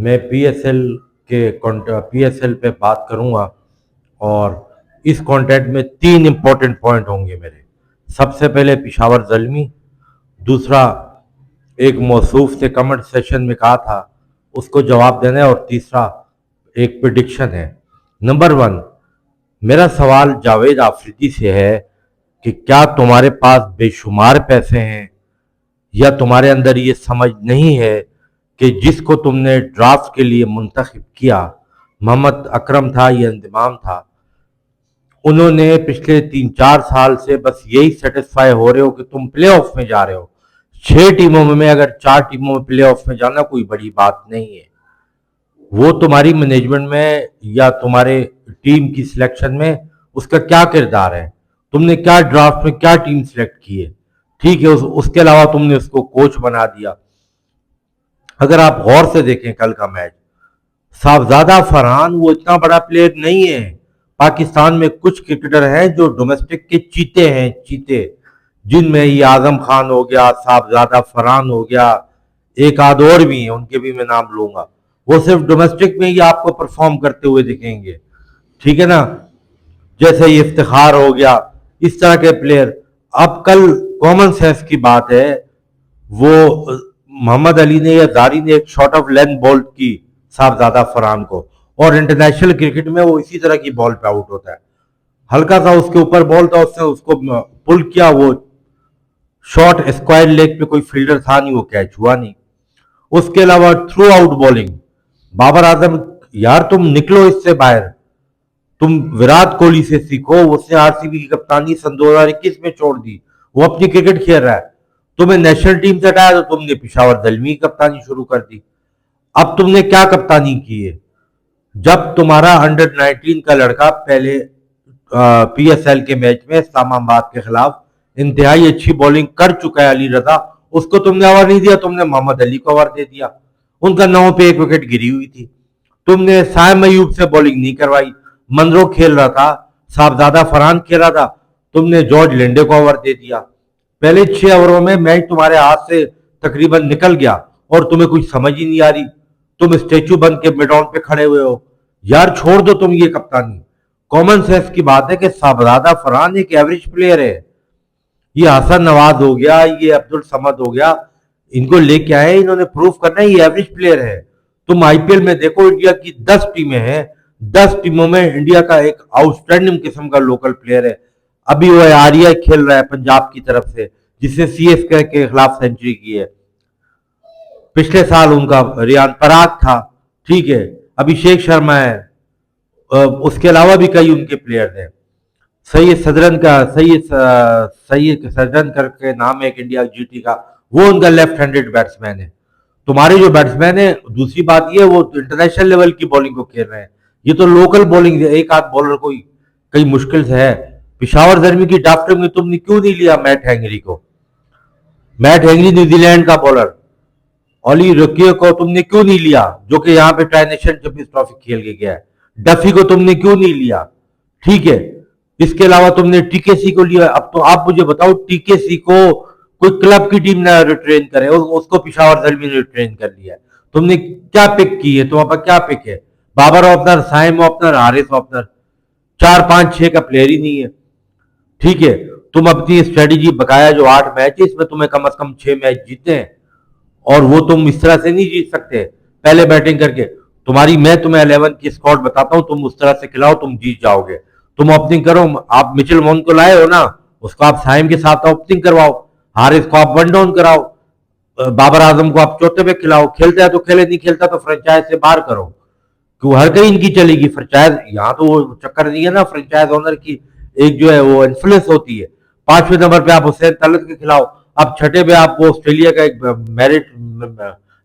मैं पीएसएल पे बात करूंगा और इस कंटेंट में 3 इंपॉर्टेंट पॉइंट होंगे मेरे। सबसे पहले पिशावर ज़ल्मी, दूसरा एक मौसूफ से कमेंट सेशन में कहा था उसको जवाब देना है, और तीसरा एक प्रिडिक्शन है। नंबर 1, मेरा सवाल जावेद आफरीदी से है कि क्या तुम्हारे पास बेशुमार पैसे हैं या तुम्हारे अंदर ये समझ नहीं है कि जिसको तुमने ड्राफ्ट के लिए मुंतखब किया, मोहम्मद अकरम था या इंतमाम था, उन्होंने पिछले 3-4 साल से बस यही सेटिस्फाई हो रहे हो कि तुम प्ले ऑफ में जा रहे हो। 6 टीमों में अगर 4 टीमों में प्ले ऑफ में जाना कोई बड़ी बात नहीं है। वो तुम्हारी मैनेजमेंट में या तुम्हारे टीम की सिलेक्शन में उसका क्या किरदार है, तुमने क्या ड्राफ्ट में क्या टीम सिलेक्ट की है, ठीक है। उसके अलावा तुमने उसको कोच बना दिया। अगर आप गौर से देखें कल का मैच, साहबजादा फरहान वो इतना बड़ा प्लेयर नहीं है। पाकिस्तान में कुछ क्रिकेटर हैं जो डोमेस्टिक के चीते हैं, चीते, जिनमें ये आजम खान हो गया, साहबजादा फरहान हो गया, एक आध और भी हैं, उनके भी मैं नाम लूंगा। वो सिर्फ डोमेस्टिक में ही आपको परफॉर्म करते हुए दिखेंगे, ठीक है ना। जैसे ये इफ्तिखार हो गया, इस तरह के प्लेयर। अब कल कॉमन सेंस की बात है, वो मोहम्मद अली ने या जारी ने एक शॉट ऑफ लेंथ बॉल की साहबजादा फरहान को, और इंटरनेशनल क्रिकेट में वो इसी तरह की बॉल पे आउट होता है। हल्का सा उसके ऊपर बॉल था, उसने उसको पुल किया, वो शॉट स्क्वायर लेग पे, कोई फील्डर था नहीं, वो कैच हुआ नहीं। उसके अलावा through out bowling, Babar Azam, यार तुम निकलो इससे बाहर, तुम विराट कोहली से सीखो। उसने आरसीबी की कप्तानी सन 2021 में छोड़ दी, वो अपनी क्रिकेट खेल रहा है। तुम्हें नेशनल टीम से हटाया तो तुमने पिशावर ज़ल्मी की कप्तानी शुरू कर दी। अब तुमने क्या कप्तानी की है? जब तुम्हारा अंडर-19 का लड़का पहले पीएसएल के मैच में इस्लामाबाद के खिलाफ इंतहाई अच्छी बॉलिंग कर चुका है, अली रजा, उसको तुमने ओवर नहीं दिया, तुमने मोहम्मद अली को ओवर दे दिया। उनका 9 पे 1 विकेट गिरी हुई थी। तुमने साइम अयूब से बॉलिंग नहीं करवाई, मनरो खेल रहा था, साहबजादा फरहान खेल रहा था, तुमने जॉर्ज लेंडे को ओवर दे दिया। पहले 6 ओवरों में मैच तुम्हारे हाथ से तकरीबन निकल गया और तुम्हें कुछ समझ ही नहीं आ रही। तुम स्टेचू बन के मिड ऑन पे खड़े हुए हो। यार छोड़ दो तुम ये कप्तानी। कॉमन सेंस की बात है कि साहबजादा फरहान एक एवरेज प्लेयर है। ये हसन नवाज हो गया, ये अब्दुल समद हो गया, इनको लेके आए, इन्होंने प्रूव करना है ये एवरेज प्लेयर है। तुम आईपीएल में देखो, इंडिया की 10 टीमें हैं, 10 टीमों में इंडिया का एक आउटस्टैंडिंग किस्म का लोकल प्लेयर है। अभी वो आर्या खेल रहा है पंजाब की तरफ से, जिसने सीएसके के खिलाफ सेंचुरी की है। पिछले साल उनका रियान पराग था, ठीक है, अभिषेक शर्मा है, उसके अलावा भी कई उनके प्लेयर हैं। सैयद सदरन करके नाम है एक इंडिया जीटी का, वो उनका लेफ्ट हैंडेड बैट्समैन है। तुम्हारे जो बैट्समैन है, दूसरी बात ये, वो इंटरनेशनल लेवल की बॉलिंग को खेल रहे हैं, ये तो लोकल बॉलिंग, एक आध बॉलर कोई कई मुश्किल से है। पिशावर ज़ल्मी की ड्राफ्ट में तुमने क्यों नहीं लिया मैट हेनरी को? मैट हेनरी न्यूजीलैंड का बॉलर। ओली रोकियो को तुमने क्यों नहीं लिया, जो कि यहाँ पे ट्राई नेशन चैंपियंस ट्रॉफी खेल के गया है? डफी को तुमने क्यों नहीं लिया? ठीक है, इसके अलावा तुमने टीकेसी को लिया। अब तो आप मुझे बताओ, टीकेसी को कोई क्लब की टीम ने रिट्रेन करे, उसको पिशावर ज़ल्मी ने रिट्रेन कर लिया है। तुमने क्या पिक की है? तुम्हारे पास क्या पिक है? Babar opener, Saim opener, Haris opener, 4-5-6 का प्लेयर ही नहीं है। ठीक है, तुम अपनी स्ट्रेटेजी बकाया जो 8 मैच है, इसमें तुम्हें कम से कम 6 मैच जीते हैं, और वो तुम इस तरह से नहीं जीत सकते पहले बैटिंग करके। मैं तुम्हें 11 की स्क्वाड बताता हूं, तुम उस तरह से खिलाओ, तुम जीत जाओगे। तुम ओपनिंग करो, आप मिचेल वॉन को लाए हो ना, उसको आप साइम के साथ ओपनिंग करवाओ, हारिस को आप वन डाउन कराओ, बाबर आजम को आप चौथे पे खिलाओ। खेलता है तो खेले, नहीं खेलता तो फ्रेंचाइज से बाहर करो। क्यों हर कहीं इनकी चलेगी फ्रेंचाइज, यहाँ तो वो चक्कर नहीं है ना फ्रेंचाइज ओनर की, एक जो है वो इन्फ्लुएंस होती है। 5वें नंबर पे आप हुसैन तलत के खिलाओ, अब 6ठे पे आप वो ऑस्ट्रेलिया का एक मैरिट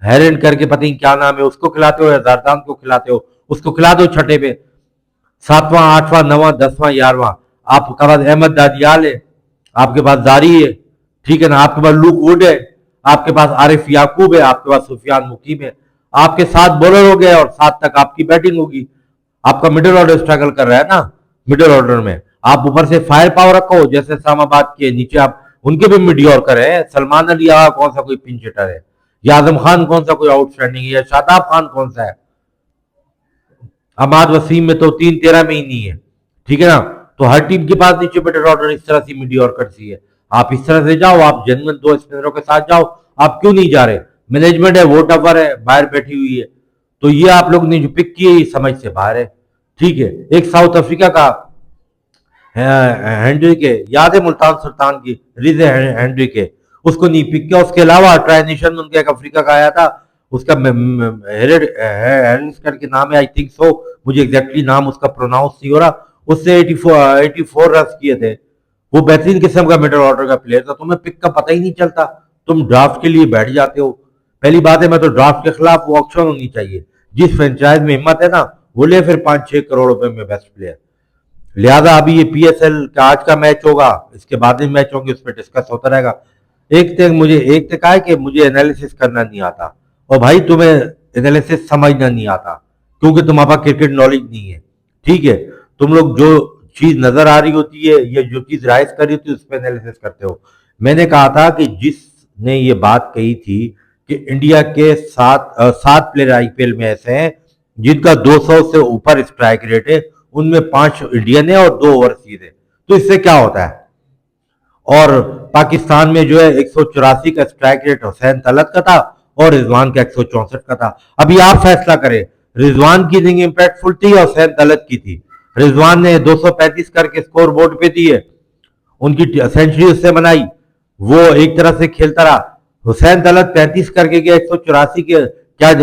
हेरन करके पता नहीं क्या नाम है, उसको खिलाते हो, या जरदान को खिलाते हो, उसको खिला दो 6ठे पे। 7वां, 8वां, 9वां, 10वां, 11वां आपके पास अहमद दादियाल है, आपके पास जारी है, ठीक है ना, आपके पास लूक वुड है, आपके पास आरिफ याकूब है, आपके पास सुफियान मुकीम है। आपके 7 बॉलर हो गए और 7 तक आपकी बैटिंग होगी। आपका मिडिल ऑर्डर स्ट्रगल कर रहा है ना, मिडिल ऑर्डर में आप ऊपर से फायर पावर रखो, जैसे इस्लामाबाद के नीचे आप उनके भी मीडियोकर है। सलमान अली कौन सा कोई पिंच हिटर है? या आजम खान कौन सा कोई आउटस्टैंडिंग है, या शादाब खान कौन सा है? अमाद वसीम में तो 3-13 में ही नहीं है, ठीक है ना? तो हर टीम के पास नीचे मिडिल ऑर्डर इस तरह से मीडियोकर सी है। आप इस तरह से जाओ, आप जेन्युइन 2 स्पिनरों के साथ जाओ, आप क्यों नहीं जा रहे? मैनेजमेंट है वो टफर है, बाहर बैठी हुई है। तो ये आप लोग ने जो पिक किए ये समझ से बाहर है, ठीक है। एक साउथ अफ्रीका का हेनरिके, याद है मुल्तान सुल्तान की, रिजे हेनरिके, उसको नहीं पिक किया। उसके अलावा ट्राई नेशन उनका एक अफ्रीका का आया था, उसका हेरिस करके नाम है, आई थिंक सो, मुझे एग्जैक्टली नाम उसका प्रोनाउंस नहीं हो रहा। उससे 84 रन किए थे। वो बेहतरीन किस्म का मिडिल ऑर्डर का प्लेयर था। तुम्हें पिक का पता ही नहीं चलता, तुम ड्राफ्ट के लिए बैठ जाते हो। पहली बात है, मैं तो ड्राफ्ट के खिलाफ, वो ऑक्शन होनी चाहिए। जिस फ्रेंचाइज में हिम्मत है ना, वो ले फिर 5-6 करोड़ रुपए में बेस्ट प्लेयर। लिहाजा अभी ये पीएसएल का आज का मैच होगा, इसके बाद में मैच होंगे, उस पर डिस्कस होता रहेगा। एक तक है कि मुझे एनालिसिस करना नहीं आता, और भाई तुम्हें एनालिसिस समझना नहीं आता, क्योंकि तुम्हारे पास क्रिकेट नॉलेज नहीं है, ठीक है। तुम लोग जो चीज नजर आ रही होती है या जो चीज राइज कर रही होती है उस पर एनालिसिस करते हो। मैंने कहा था कि जिसने ये बात कही थी कि इंडिया के 7 प्लेयर आईपीएल में ऐसे हैं जिनका 200 से ऊपर स्ट्राइक रेट है, उनमें 5 इंडियन है और 2 ओवरसीज है। तो इससे क्या होता है? और पाकिस्तान में जो है 184 का स्ट्राइक रेट हुसैन तलत का था और रिजवान का 164 का था। अभी आप फैसला करें, रिजवान की इनिंग इंपैक्टफुल थी या हुसैन तलत की थी? रिजवान ने 235 करके स्कोर बोर्ड पे दिए, उनकी सेंचुरी उससे बनाई, वो एक तरह से खेलता रहा। हुसैन तलत 35 करके गया 184 के, क्या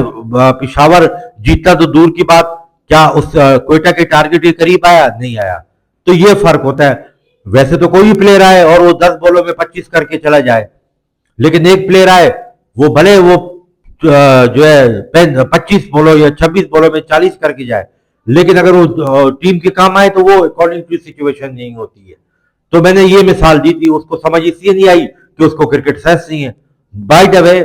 पिशावर जीतता तो दूर की बात, क्या उस कोयटा के टारगेट के करीब आया? नहीं आया। तो ये फर्क होता है। वैसे तो कोई प्लेयर आए और वो 10 बॉलों में 25 करके चला जाए, लेकिन एक प्लेयर आए, वो भले वो जो है 25 बॉलों या 26 बॉलों में 40 करके जाए, लेकिन अगर वो टीम के काम आए तो वो अकॉर्डिंग टू सिचुएशन नहीं होती है। तो मैंने ये मिसाल दी थी, उसको समझ इसलिए नहीं आई कि उसको क्रिकेट सेंस नहीं है। बाय द वे,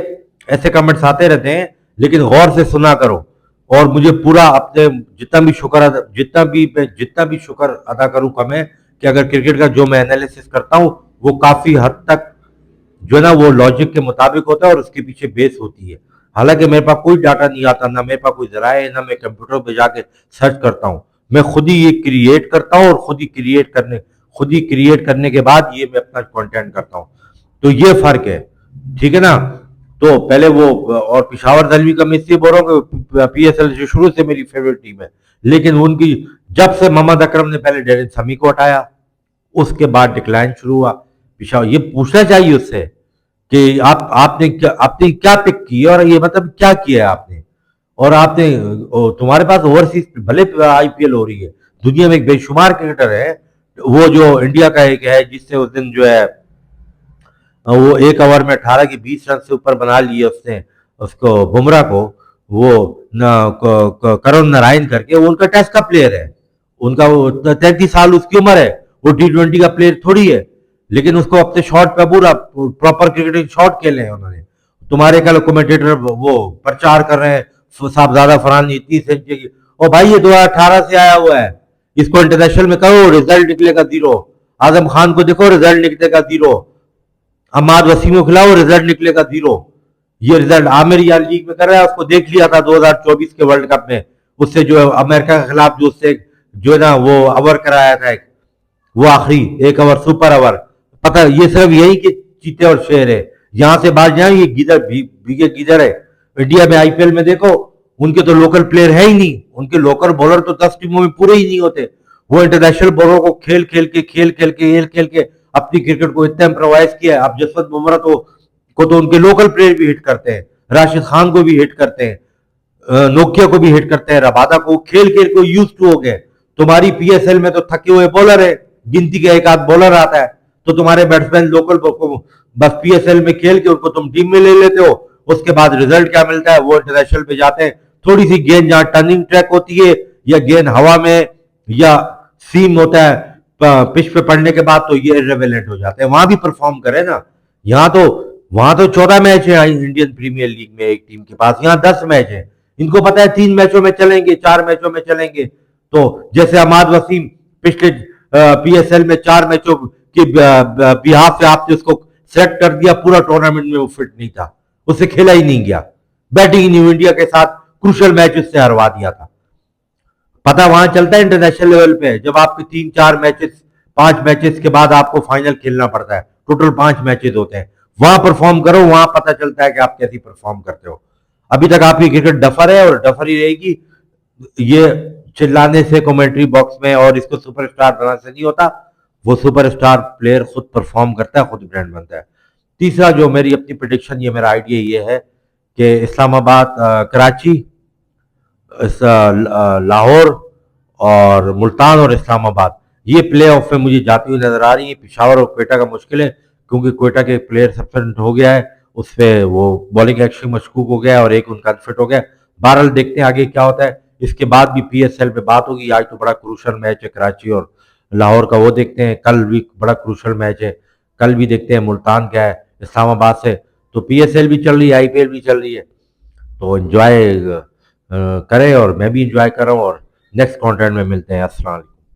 ऐसे कमेंट्स आते रहते हैं, लेकिन गौर से सुना करो। और मुझे पूरा अपने जितना भी शुक्र अदा करूं कम है, कि अगर क्रिकेट का जो मैं एनालिसिस करता हूं वो काफी हद तक जो है ना वो लॉजिक के मुताबिक होता है और उसके पीछे बेस होती है। हालांकि मेरे पास कोई डाटा नहीं आता, ना मेरे पास कोई जराए है, ना मैं कंप्यूटर पे जाके सर्च करता हूँ। मैं खुद ही ये क्रिएट करता हूँ और खुद ही क्रिएट करने के बाद ये मैं अपना कंटेंट करता हूँ। तो ये फर्क है, ठीक है ना? तो पहले वो, और पिशावर दलवी का मैं इसलिए बोल रहा हूँ कि पीएसएल से शुरू से मेरी फेवरेट टीम है, लेकिन उनकी जब से मोहम्मद अकरम ने पहले डेरेन समी को हटाया, उसके बाद डिक्लाइन शुरू हुआ। पिशावर ये पूछना चाहिए उससे कि आपने क्या पिक की और ये मतलब क्या किया है आपने, और आपने तुम्हारे पास ओवरसीज भले आईपीएल हो रही है, दुनिया में एक बेशुमार क्रिकेटर है, वो जो इंडिया का एक है जिससे उस दिन जो है वो 1 ओवर में 18 की 20 रन से ऊपर बना लिए उसने, उसको बुमराह को, वो करुण नारायण करके, वो उनका टेस्ट का प्लेयर है, उनका वो 33 साल उसकी उम्र है, वो T20 का प्लेयर थोड़ी है, लेकिन उसको अपने शॉट पे पूरा प्रॉपर क्रिकेटिंग शॉट खेले हैं उन्होंने। तुम्हारे कल कमेंटेटर वो प्रचार कर रहे हैं साहबजादा फरहान ने इतनी सेंचुरी की, और भाई ये 2018 से आया हुआ है, इसको इंटरनेशनल में करो रिजल्ट निकलेगा 0। आजम खान को देखो रिजल्ट निकलेगा 0। अमाद वसीम को खिलाओ रिजल्ट निकलेगा 0। ये रिजल्ट आमिर यार लीग में कर रहा है, उसको देख लिया था 2024 के वर्ल्ड कप में, उससे जो अमेरिका के खिलाफ जो उससे जो है ना वो ओवर कराया था, वो आखिरी 1 ओवर सुपर ओवर, पता ये सिर्फ यही कि चीते और शेर है, यहां से बाज जाए, ये गिदर भीगे गिदर है। इंडिया में आईपीएल में देखो, उनके तो लोकल प्लेयर है ही नहीं, उनके लोकल बॉलर तो 10 टीमों में पूरे ही नहीं होते। वो इंटरनेशनल बॉलर को खेल खेल के अपनी क्रिकेट को इतना इम्प्रोवाइज किया है। अब जसवंत बुमराह को तो उनके लोकल प्लेयर भी हिट करते हैं, राशिद खान को भी हिट करते हैं, नोकिया को भी हिट करते हैं, रबादा को खेल खेल को यूज टू हो गए। तुम्हारी पीएसएल में तो थके हुए बॉलर है, गिनती का एक आध बॉलर आता है, तो तुम्हारे बैट्समैन लोकल को बस पीएसएल में खेल के उनको तुम टीम में ले लेते हो। उसके बाद रिजल्ट क्या मिलता है? वो इंटरनेशनल पे जाते हैं, थोड़ी सी गेंद जहां टर्निंग ट्रैक होती है या गेंद हवा में या सीम होता है पिच पे पड़ने के बाद, तो ये इररिलेवेंट हो जाते हैं, वहां भी परफॉर्म करे ना। वहां तो 14 मैच है इंडियन प्रीमियर लीग में एक टीम के पास, यहाँ 10 मैच है। इनको पता है 3 मैचों में चलेंगे, 4 मैचों में चलेंगे। तो जैसे अमाद वसीम पिछले पीएसएल में 4 मैचों के बिहाफ से आपने उसको सेलेक्ट कर दिया, पूरा टूर्नामेंट में वो फिट नहीं था, उससे खेला ही नहीं गया। बैटिंग न्यू इंडिया के साथ क्रूशल मैच उससे हरवा दिया था। पता वहां चलता है इंटरनेशनल लेवल पे, जब आपके 3-4 मैचेस 5 मैचेस के बाद आपको फाइनल खेलना पड़ता है, टोटल 5 मैचेस होते हैं, वहां परफॉर्म करो, वहां पता चलता है कि आप कैसी परफॉर्म करते हो। अभी तक आपकी क्रिकेट डफर है और डफर ही रहेगी। ये चिल्लाने से कमेंट्री बॉक्स में और इसको सुपरस्टार बनाने से नहीं होता। वो सुपरस्टार प्लेयर खुद परफॉर्म करता है, खुद ब्रांड बनता है। तीसरा जो मेरी अपनी प्रिडिक्शन, ये मेरा आइडिया ये है कि इस्लामाबाद, कराची, लाहौर और मुल्तान और इस्लामाबाद, ये प्ले ऑफ में मुझे जाती हुई नजर आ रही है। पिशावर और क्वेटा का मुश्किल है, क्योंकि क्वेटा के प्लेयर सस्पेंड हो गया है, उस पर वो बॉलिंग एक्शन मशकूक हो गया है और एक उनका अनफिट हो गया। बहरहाल देखते हैं आगे क्या होता है। इसके बाद भी पीएसएल पे बात होगी। आज तो बड़ा क्रूशल मैच है कराची और लाहौर का, वो देखते हैं। कल भी बड़ा क्रूशल मैच है, कल भी देखते हैं मुल्तान क्या है इस्लामाबाद से। तो पीएसएल भी चल रही है, आईपीएल भी चल रही है, तो एंजॉय करें और मैं भी एंजॉय कर रहा हूँ। और नेक्स्ट कंटेंट में मिलते हैं। अस्सलाम वालेकुम।